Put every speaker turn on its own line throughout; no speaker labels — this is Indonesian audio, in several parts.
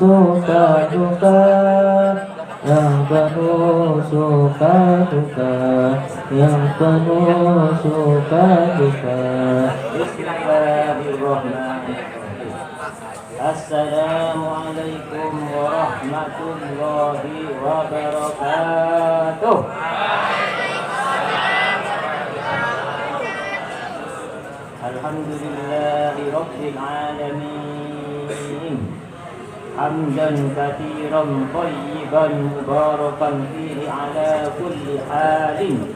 suka-duka, yang penuh suka-duka, yang penuh suka-duka. Bismillahirrahmanirrahim. Assalamualaikum warahmatullahi wabarakatuh. Alhamdulillahi rabbil alamin. Hamdan katsiran thayyiban mubarakan fihi ala kulli halin.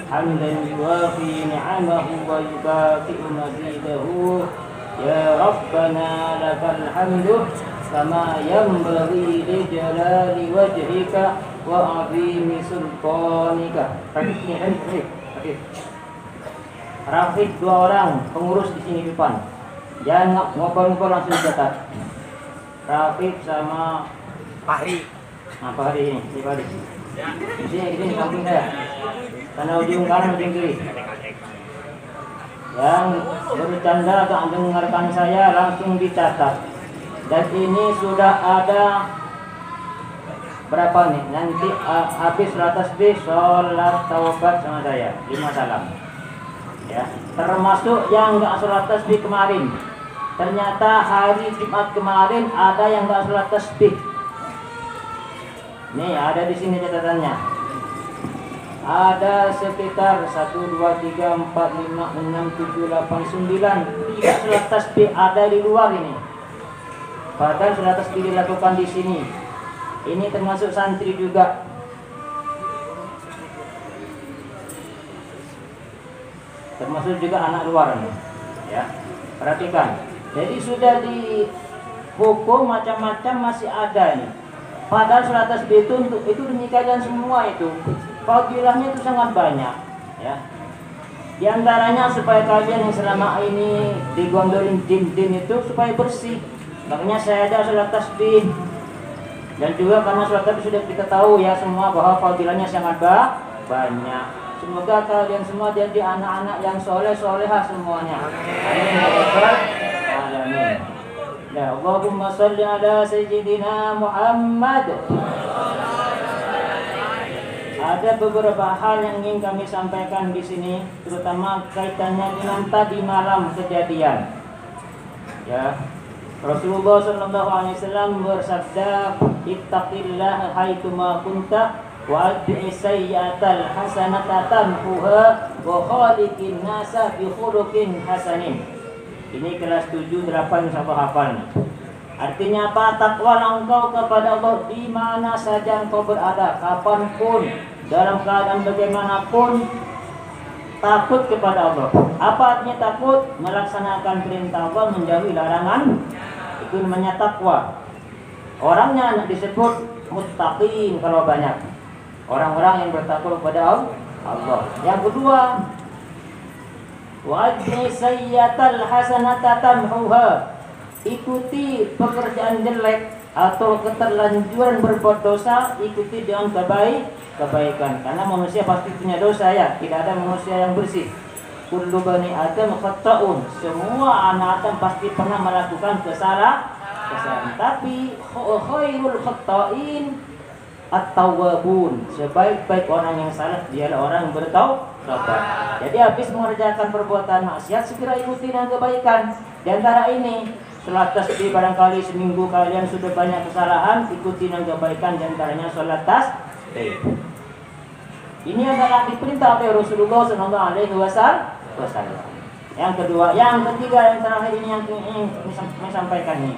Hamdan yuwafi ni'amahu wa yukafi'u mazidahu. Ya Rabbana lakal hamdu kama yanbaghi li jalali wajhika wa 'azimi sultanika. Rafiq 2 orang pengurus di sini depan. Jangan ngobrol-ngobrol, langsung dicatat. Rafiq sama
Fahri.
Nah, Fahri ini, si Fahri. Di sini samping saya. Karena ujung kanan ujung kiri. Yang bercanda atau mendengarkan saya langsung dicatat. Dan ini sudah ada berapa nih? Nanti habis sholat tasbih, sholat taubat sama saya 5 salam. Ya, termasuk yang nggak sholat tasbih kemarin. Ternyata hari Jumat kemarin ada yang nggak sholat tasbih. Nih ada di sini catatannya. Ada sekitar 1, 2, 3, 4, 5, 6, 7, 8, 9 tidak sholat tasbih, ada di luar ini. Padahal sholat tasbih dilakukan di sini. Ini termasuk santri juga. Termasuk juga anak luar nih. Ya, perhatikan. Jadi sudah dihukum macam-macam masih ada nih. Padahal sholat tasbih itu demi kalian semua itu. Fadilahnya itu sangat banyak, ya. Di antaranya supaya kalian yang selama ini digondolin jin-jin itu supaya bersih. Makanya saya ada sholat tasbih. Dan juga karena sholat tasbih sudah kita tahu ya semua bahwa fadilahnya sangat banyak. Semoga kalian semua jadi anak-anak yang soleh-solehah semuanya. Amin. Ya, Allahumma sholli ala sayyidina Muhammad. Ada beberapa hal yang ingin kami sampaikan di sini, terutama kaitannya dengan tadi malam kejadian. Ya, Rasulullah SAW bersabda, "Ittaqillaha haitsuma kunta wa atbi'is sayyi'atal hasanata tamhuha wa khaliqin nasa bi khuluqin hasanin." Ini kelas 7 8 sampai hafal. Artinya apa? Takwalah engkau kepada Allah di mana saja engkau berada, kapanpun, dalam keadaan bagaimanapun, takut kepada Allah. Apa artinya takut? Melaksanakan perintah Allah, menjauhi larangan. Itu namanya takwa. Orangnya disebut muttaqin kalau banyak. Orang-orang yang bertakwa kepada Allah. Yang kedua, wajib sayyatal hasanata tamhuha. Ikuti pekerjaan jelek atau keterlanjuran berbuat dosa, ikuti dengan kebaikan. Karena manusia pasti punya dosa ya, tidak ada manusia yang bersih. Kullu bani Adam khata'un. Semua anak Adam pasti pernah melakukan kesalahan. Tapi khairul khata'in at-tawwabun. Sebaik-baik orang yang salah dialah orang yang bertaubat. Jadi habis mengerjakan perbuatan maksiat segera ikuti dengan kebaikan. Di antara ini sholat tasbih, barangkali seminggu kalian sudah banyak kesalahan, ikuti dengan kebaikan, di antaranya sholat tasbih. Ini adalah diperintah oleh Rasulullah SAW. Yang kedua, yang ketiga, yang terakhir ini yang ingin saya sampaikan ini.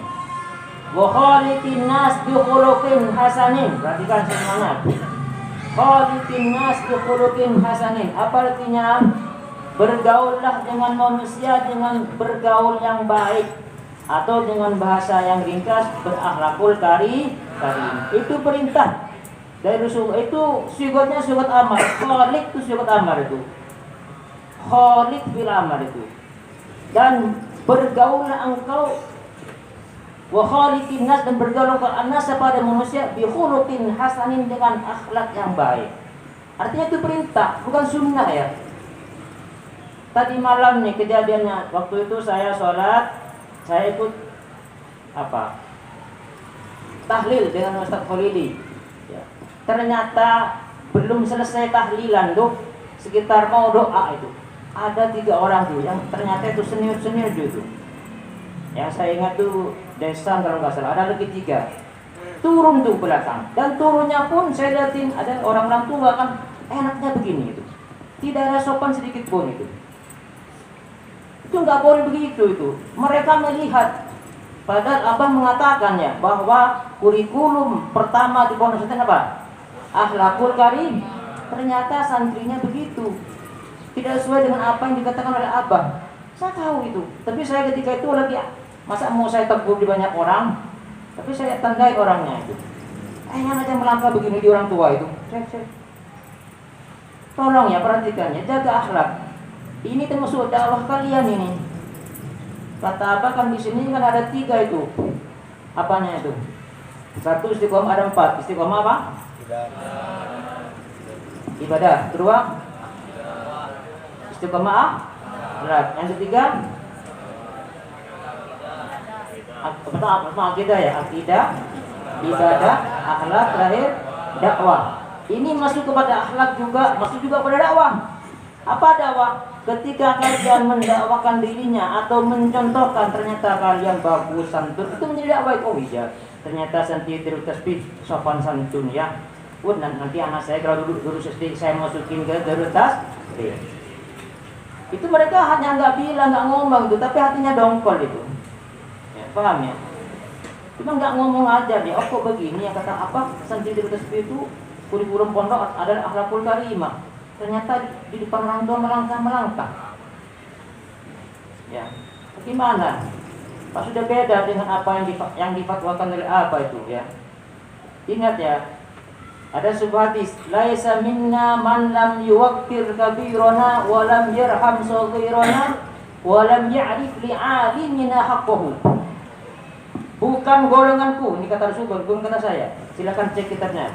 Wa khaliqin nas bi khuluqin hasanin. Perhatikan semuanya. Khaliqin nas bi khuluqin hasanin. Apa artinya? Bergaullah dengan manusia dengan bergaul yang baik. Atau dengan bahasa yang ringkas, berakhlakul karim. Itu perintah dari Rasul. Itu sigatnya sigat amar. Khaliq itu sigat amar itu. Khaliq bil amar itu. Dan bergaullah engkau wa khaliqin nas, dan bergaul nas pada manusia bi khuluqin hasanin, dengan akhlak yang baik. Artinya itu perintah, bukan sunnah ya. Tadi malam nih kejadiannya, waktu itu saya sholat, saya ikut tahlil dengan Ustaz Khalidi. Ya. Ternyata belum selesai tahlilan tuh, sekitar mau doa itu ada 3 orang tuh yang ternyata itu senior itu. Yang saya ingat tuh desa kalau nggak salah ada lagi 3 turun tuh belakang, dan turunnya pun saya lihatin ada orang-orang tua kan enaknya begini itu, tidak ada sopan sedikit pun itu nggak boleh begitu itu. Mereka melihat, padahal abang mengatakannya bahwa kurikulum pertama di pondok pesantren apa? Akhlakul karim. Ternyata santrinya begitu, tidak sesuai dengan apa yang dikatakan oleh abang. Saya tahu itu, tapi saya ketika itu lagi, masa mau saya tegur di banyak orang, tapi saya tandai orangnya itu. Yang aja melangkah begini di orang tua itu. Cek. Tolong ya perhatikannya, jaga akhlak. Ini termasuk dakwah kalian ini. Kata abang kan di sini kan ada 3 itu. Apanya itu? 1 istiqomah, ada 4. Istiqomah apa? Ibadah. Kedua? Istiqomah akhlak. Yang ketiga? Pertama akidah ya, akidah, ibadah, akhlak, terakhir dakwah. Ini masuk kepada akhlak juga, masuk juga pada dakwah. Apa dakwah? Ketika kalian mendakwakan dirinya atau mencontohkan ternyata kalian bagus santun, itu menjadi dakwah. Oh iya, ternyata santri terus tasbih sopan santun ya. Nanti anak saya kalau dulu SD saya masukin ke Darut Tasbih. Itu mereka hanya nggak bilang, nggak ngomong itu, tapi hatinya dongkol itu. Ya, paham ya? Cuma nggak ngomong aja dia. Oh kok begini ya, kata apa? Santri Darut Tasbih itu kurikulum pondok adalah akhlakul karimah. Ternyata di depan orang tua melangkah. Ya, bagaimana? Pas sudah beda dengan apa yang difatwakan oleh apa itu ya. Ingat ya, ada sebuah hadis, laisa minna man lam yuwaqqir kabirana wa lam yarham saghirana wa lam ya'rif li'alimina haqqahu. Bukan golonganku, ini kata Rasulullah, bukan kata saya. Silakan cek kitabnya.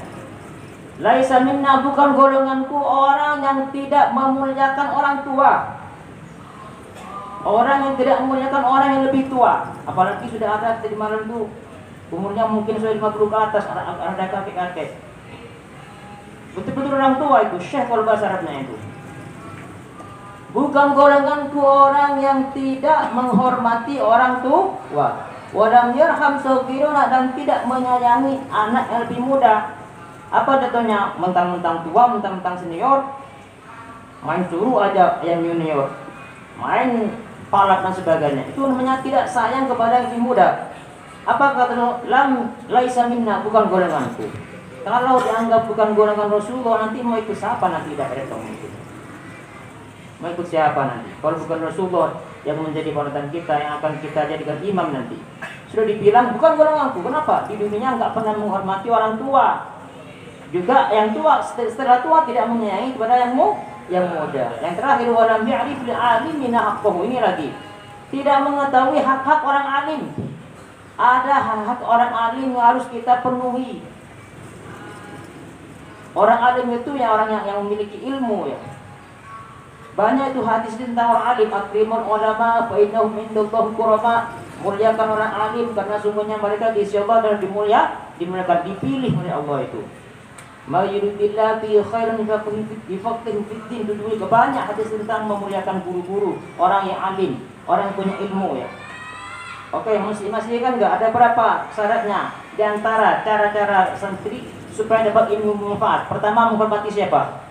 Laisa minna, bukan golonganku orang yang tidak memuliakan orang tua. Orang yang tidak memuliakan orang yang lebih tua. Apalagi sudah ada tadi malam itu umurnya mungkin sudah 50 ke atas, ada kakek-kakek. Betul-betul orang tua itu, syekh kalau bahasa Arabnya itu. Bukan golonganku orang yang tidak menghormati orang tua. Walam yarham saghirana, dan tidak menyayangi anak yang lebih muda. Apa contohnya? Mentang-mentang tua, mentang-mentang senior, main suruh aja yang junior, main palak dan sebagainya. Itu namanya tidak sayang kepada yang lebih muda. Apa kata lam laisa minna, bukan golonganku. Kalau dianggap bukan golongan Rasulullah, nanti mau ikut siapa nanti daerah itu? Mau ikut siapa nanti? Kalau bukan Rasulullah yang menjadi panutan kita, yang akan kita jadikan imam nanti. Sudah dibilang bukan golonganku. Kenapa? Di dunia nggak pernah menghormati orang tua. Juga yang tua, setelah tua tidak menyayangi kepada yang muda. Yang terakhir, walam ya'rif li'alimina haqqahu. Ini lagi, tidak mengetahui hak-hak orang alim. Ada hak-hak orang alim yang harus kita penuhi. Orang alim itu ya orang yang memiliki ilmu ya. Banyak itu hadis tentang orang alim, akrimul ulama fa innahum indallahi kurama. Muliakan orang alim karena sungguhnya mereka di sisi Allah dan dimuliakan, dipilih oleh Allah itu. Ma yuridillahu bi khairin yufaqihu fid din. Itu banyak hadis tentang memuliakan guru-guru, orang yang alim, orang yang punya ilmu ya. Oke, masih kan enggak ada berapa syaratnya? Di antara cara-cara santri supaya dapat ilmu manfaat. Pertama, menghormati siapa?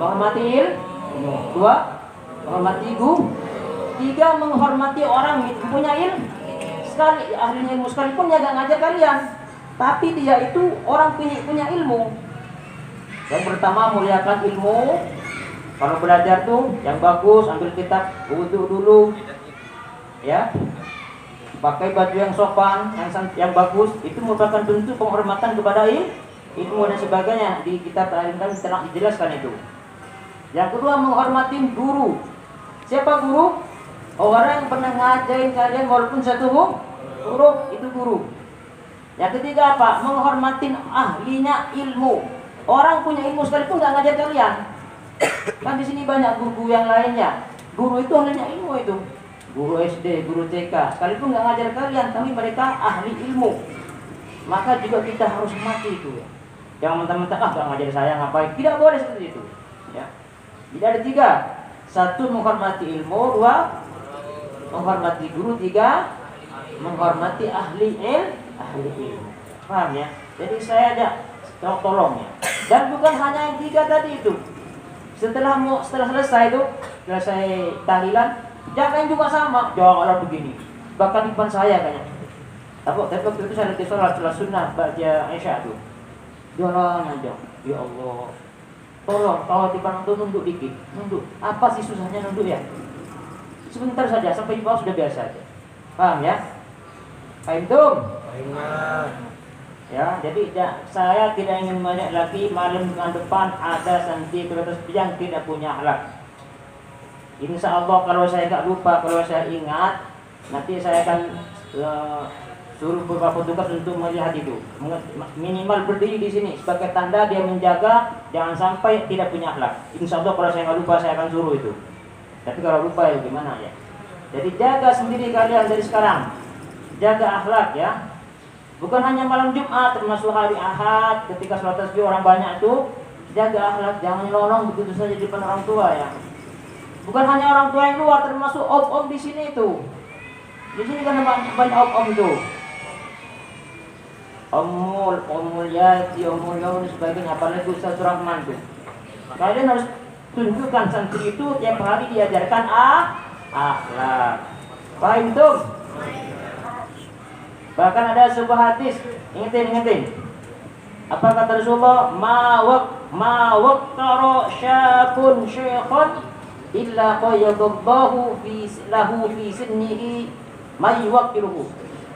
Menghormati ilmu. 2, menghormati guru. 3, menghormati orang yang punya ilmu. Sekali ahli ilmu sekalipun dia enggak ngajar kalian, tapi dia itu orang punya ilmu. Yang pertama, muliakan ilmu. Kalau belajar tuh yang bagus, ambil kitab, wudu dulu. Ya. Pakai baju yang sopan, yang bagus, itu merupakan bentuk penghormatan kepada ilmu dan sebagainya. Di kitab Al-Ilm telah dijelaskan itu. Yang kedua, menghormati guru. Siapa guru? Orang yang pernah ngajarin kalian walaupun satu huruf, itu guru. Yang ketiga apa? Menghormati ahlinya ilmu. Orang punya ilmu sekalipun nggak ngajar kalian. Kan di sini banyak guru yang lainnya. Guru itu ahlinya ilmu itu. Guru SD, guru TK, sekalipun nggak ngajar kalian, tapi mereka ahli ilmu. maka juga kita harus mati itu ya. Jangan mentah-mentah gak ngajarin saya ngapain. Tidak boleh seperti itu ya. Jadi ada 3. 1 menghormati ilmu, 2 menghormati guru, 3 menghormati ahli ilmu. Paham ya? Jadi saya ada tolong ya. Dan bukan hanya yang 3 tadi itu. Setelah selesai itu, selesai tahlilan, jangan juga sama. Janganlah begini. Bahkan di depan saya kayaknya. Tapi waktu itu saya lagi sholat sunnah baca Aisyah itu. Jalan aja. Ya Allah. Tolong kalau di depan itu nunduk dikit. Nunduk. Apa sih susahnya nunduk ya? Sebentar saja sampai di bawah sudah biasa aja. Paham ya? Paham tuh? Ya, jadi saya tidak ingin banyak lagi malam depan ada santri terus yang tidak punya akhlak. Insya Allah kalau saya tak lupa, kalau saya ingat, nanti saya akan suruh beberapa petugas untuk melihat itu. Minimal berdiri di sini sebagai tanda dia menjaga jangan sampai tidak punya akhlak. Insya Allah kalau saya nggak lupa saya akan suruh itu. Tapi kalau lupa ya gimana ya? Jadi jaga sendiri kalian dari sekarang. Jaga akhlak ya. Bukan hanya malam Jumat, termasuk hari Ahad, ketika sholat tasbih orang banyak itu, jaga akhlak, jangan nyelonong begitu saja di depan orang tua ya. Bukan hanya orang tua yang luar, termasuk om-om di sini itu. Di sini kan banyak om-om itu. Omul Yati, Omul Yaun, sebagainya, apalagi Ustaz Rahman itu. Kalian harus tunjukkan santri itu tiap hari diajarkan akhlak. Paham itu? Bahkan ada sebuah hadis, ingetin. Apa kata Rasulullah? Ma waqtara syabun syaikhan illa qayyadallahu fi sinnihi may yuwaqqiruhu.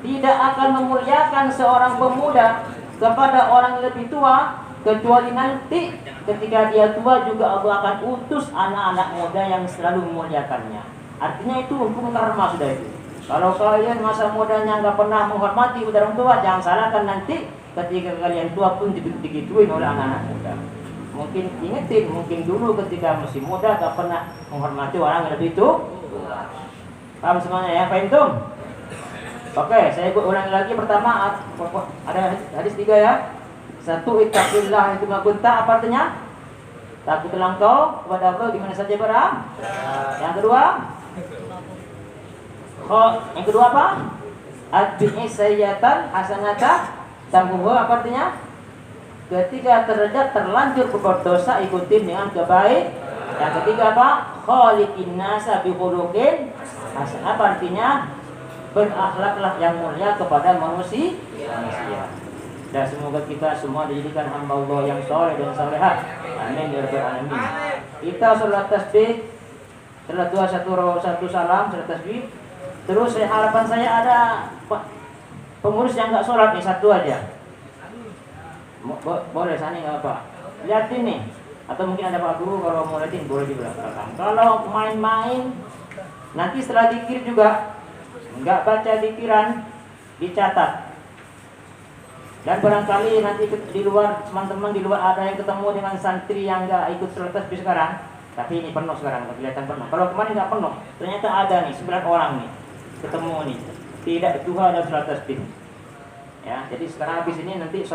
Tidak akan memuliakan seorang pemuda kepada orang lebih tua kecuali nanti ketika dia tua juga Allah akan utus anak-anak muda yang selalu memuliakannya. Artinya itu hukum karma sudah itu. Kalau kalian masa mudanya nggak pernah menghormati orang tua, jangan salahkan nanti ketika kalian tua pun digituin oleh anak-anak muda. Mungkin ingetin, mungkin dulu ketika masih muda nggak pernah menghormati orang yang lebih tua. Paham semuanya ya, paham tuh? Oke, saya ulangi lagi. Pertama ada hadis 3 ya. 1, ittaqillah itu magunta, apa artinya? Takutlah engkau kepada Allah di mana saja berada. Yang kedua, yang kedua apa? Adbi'i sayyatan hasanata tambuhu, apa artinya? Ketika terlanjur berbuat dosa ikutin dengan kebaik. Yang ketiga apa? Khaliqin nasa bi khuluqin hasan, apa artinya? Berakhlaklah yang mulia kepada manusia. Dan semoga kita semua dijadikan hamba Allah yang soleh dan salehah. Amin ya rabbal alamin. Kita salat tasbih, salat dua satu salam, salat tasbih. Terus harapan saya ada pengurus yang nggak sholat nih, 1 aja. Boleh, sana nggak apa. Lihatin nih, atau mungkin ada Pak Guru kalau mau lihatin boleh di belakang. Kalau main-main, nanti setelah zikir juga nggak baca zikiran, dicatat. Dan barangkali nanti di luar, teman-teman di luar ada yang ketemu dengan santri yang nggak ikut sholat tasbih sekarang, tapi ini penuh sekarang, kelihatan penuh. Kalau kemarin nggak penuh, ternyata ada nih 9 orang nih ketemu nih, tidak duha dan sholat tasbih. Ya, jadi sekarang habis ini nanti sholat